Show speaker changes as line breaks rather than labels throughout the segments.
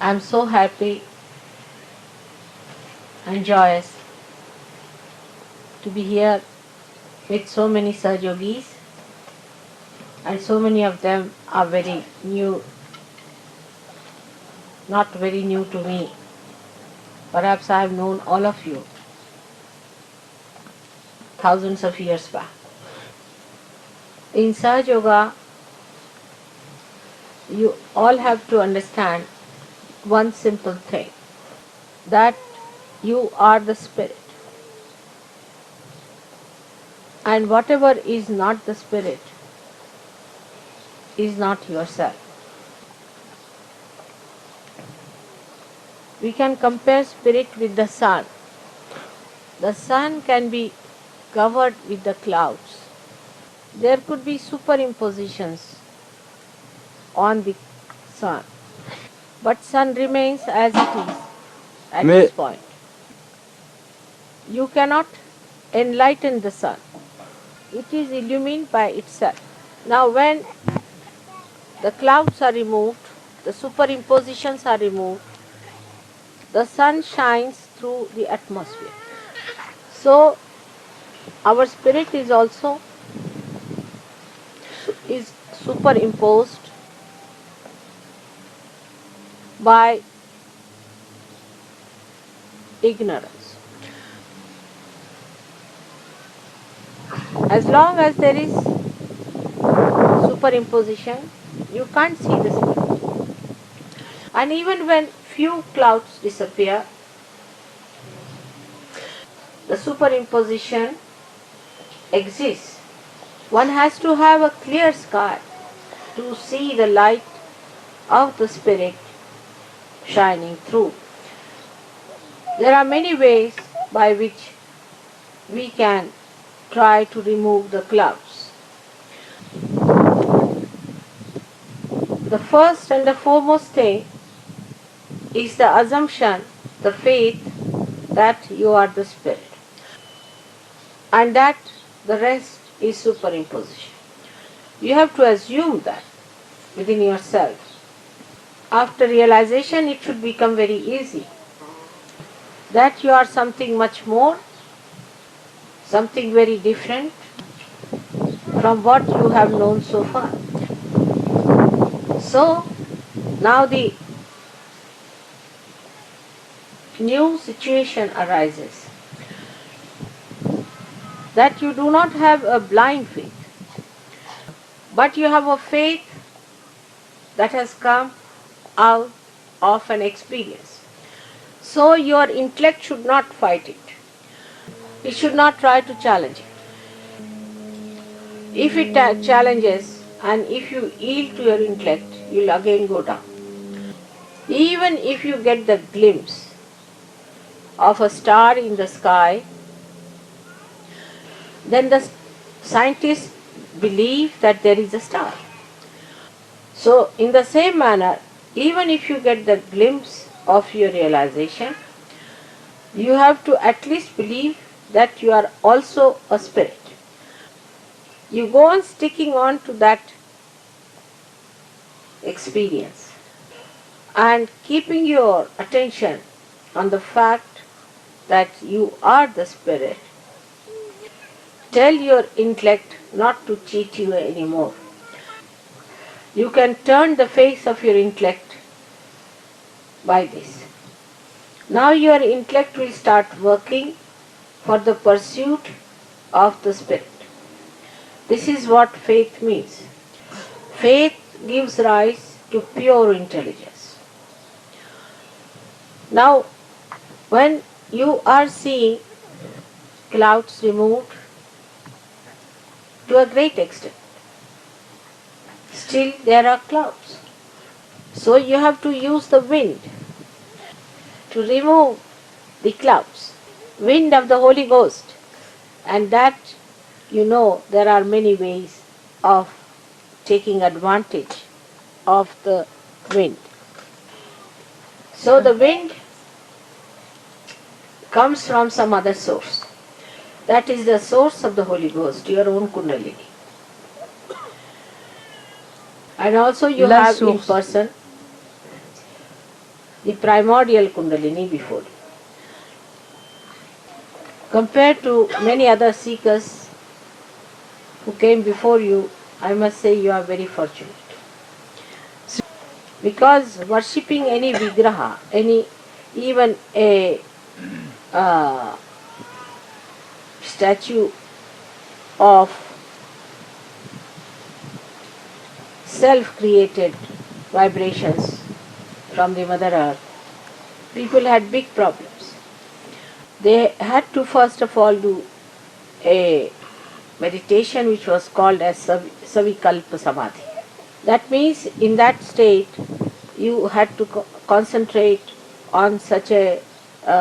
I'm so happy and joyous to be here with so many Sahajogis, and so many of them are very new, not very new to me. Perhaps I have known all of you thousands of years back. In Sahaja Yoga, you all have to understand one simple thing, that you are the spirit, and whatever is not the spirit is not yourself. We can compare spirit with the sun. The sun can be covered with the clouds. There could be superimpositions on the sun, but sun remains as it is at this point. You cannot enlighten the sun. It is illumined by itself. Now when the clouds are removed, the superimpositions are removed, the sun shines through the atmosphere. So our spirit is also is superimposed by ignorance. As long as there is superimposition, you can't see the spirit. And even when few clouds disappear, the superimposition exists. One has to have a clear sky to see the light of the spirit shining through. There are many ways by which we can try to remove the clouds. The first and the foremost thing is the assumption, the faith that you are the spirit, and that the rest is superimposition. You have to assume that within yourself. After realization, it should become very easy that you are something much more, something very different from what you have known so far. So now the new situation arises, that you do not have a blind faith, but you have a faith that has come out of an experience. So your intellect should not fight it. It should not try to challenge it. If it challenges and if you yield to your intellect, you will again go down. Even if you get the glimpse of a star in the sky, then the scientists believe that there is a star. So in the same manner, even if you get the glimpse of your realization, you have to at least believe that you are also a spirit. You go on sticking on to that experience and keeping your attention on the fact that you are the spirit. Tell your intellect not to cheat you anymore. You can turn the face of your intellect by this. Now your intellect will start working for the pursuit of the spirit. This is what faith means. Faith gives rise to pure intelligence. Now, when you are seeing clouds removed to a great extent, still there are clouds. So you have to use the wind to remove the clouds. Wind of the Holy Ghost. And that, there are many ways of taking advantage of the wind. So the wind comes from some other source. That is the source of the Holy Ghost, your own Kundalini. And also you have in person the primordial Kundalini before you. Compared to many other seekers who came before you, I must say you are very fortunate. Because worshipping any vigraha, even a statue of self-created vibrations from the Mother Earth, people had big problems. They had to first of all do a meditation which was called as Savikalpa Samadhi. That means in that state you had to concentrate on such a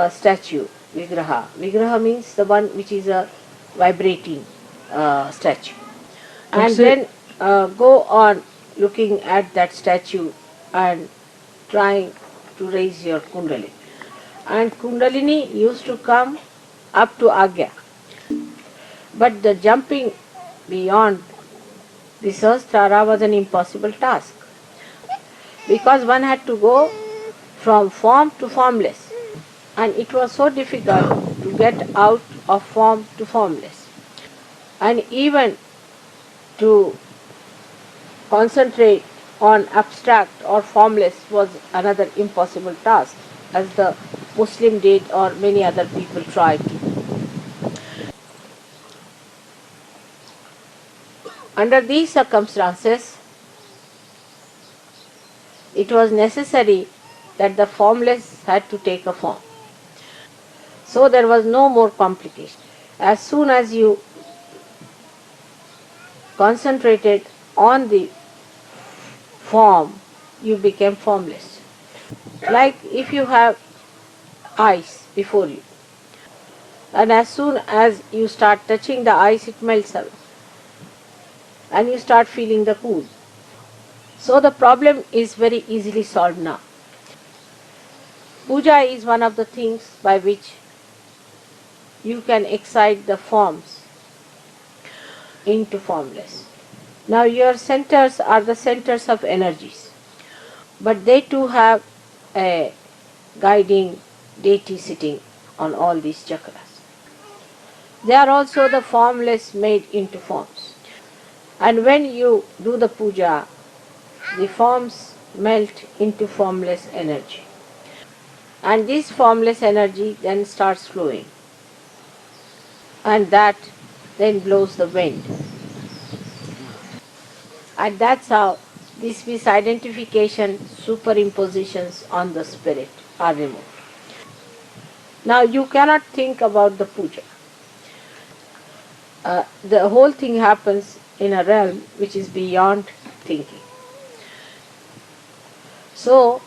statue, Vigraha. Vigraha means the one which is a vibrating statue. And then go on looking at that statue and trying to raise your Kundalini. And Kundalini used to come up to Agya. But the jumping beyond the Sahasrara was an impossible task. Because one had to go from form to formless. And it was so difficult to get out of form to formless. And even to concentrate on abstract or formless was another impossible task, as the Muslim did or many other people tried to do. Under these circumstances, it was necessary that the formless had to take a form. So there was no more complication. As soon as you concentrated on the form, you became formless. Like if you have ice before you, and as soon as you start touching the ice, it melts away, and you start feeling the cool. So the problem is very easily solved now. Puja is one of the things by which you can excite the forms into formless. Now your centers are the centers of energies, but they too have a guiding deity sitting on all these chakras. They are also the formless made into forms. And when you do the puja, the forms melt into formless energy. And this formless energy then starts flowing. And that then blows the wind. And that's how these misidentification superimpositions on the spirit are removed. Now you cannot think about the puja. The whole thing happens in a realm which is beyond thinking. So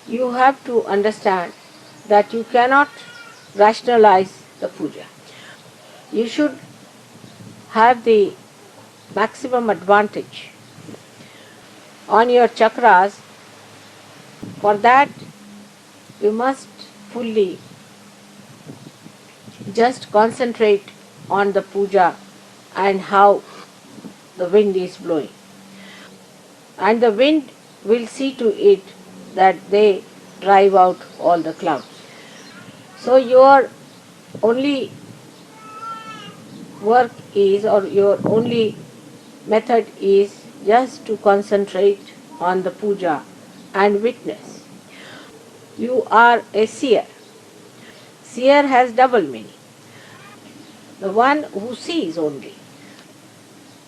you have to understand that you cannot rationalize the puja. You should have the maximum advantage on your chakras. For that, you must fully just concentrate on the puja and how the wind is blowing. And the wind will see to it that they drive out all the clouds. So your only work is, or your only method is just to concentrate on the puja and witness. You are a seer. Seer has double meaning. The one who sees only,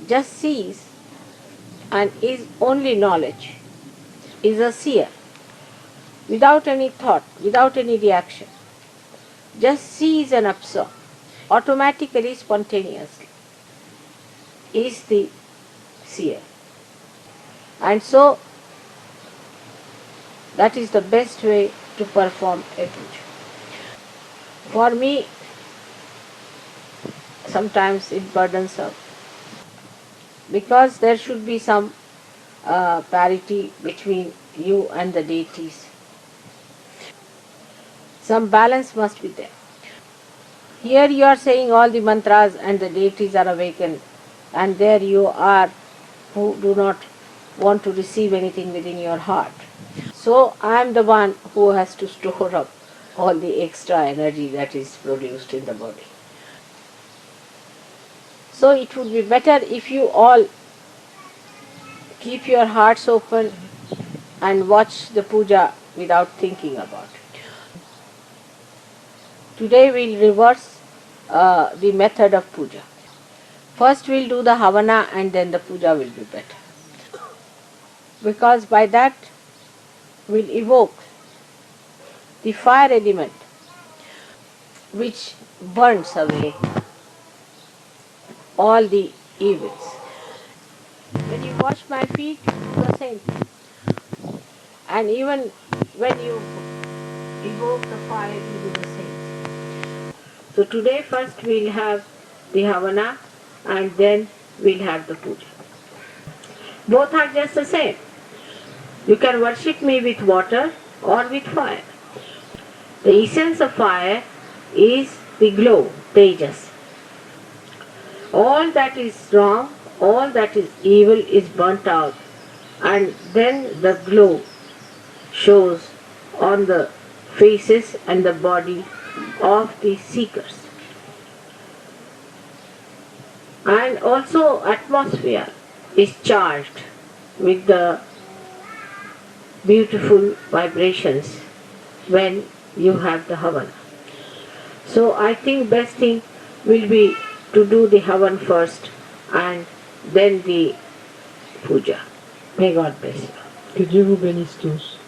just sees and is only knowledge, is a seer, without any thought, without any reaction. Just sees and absorbs, automatically, spontaneously, is the seer. And so, that is the best way to perform a puja. For me, sometimes it burdens up, because there should be some parity between you and the deities. Some balance must be there. Here you are saying all the mantras and the deities are awakened, and there you are who do not want to receive anything within your heart. So I am the one who has to store up all the extra energy that is produced in the body. So it would be better if you all keep your hearts open and watch the puja without thinking about it. Today we'll reverse the method of puja. First we'll do the Havana and then the puja will be better. Because by that we'll evoke the fire element which burns away all the evils. When you wash my feet, do the same thing. And even when you evoke the fire, you do the same. So today first we'll have the Havana and then we'll have the puja. Both are just the same. You can worship me with water or with fire. The essence of fire is the glow, tejas. All that is wrong, all that is evil is burnt out, and then the glow shows on the faces and the body of the seekers. And also atmosphere is charged with the beautiful vibrations when you have the Havana. So I think best thing will be to do the Havan first and then the puja. May God bless you.
Que Dieu vous bénisse tous.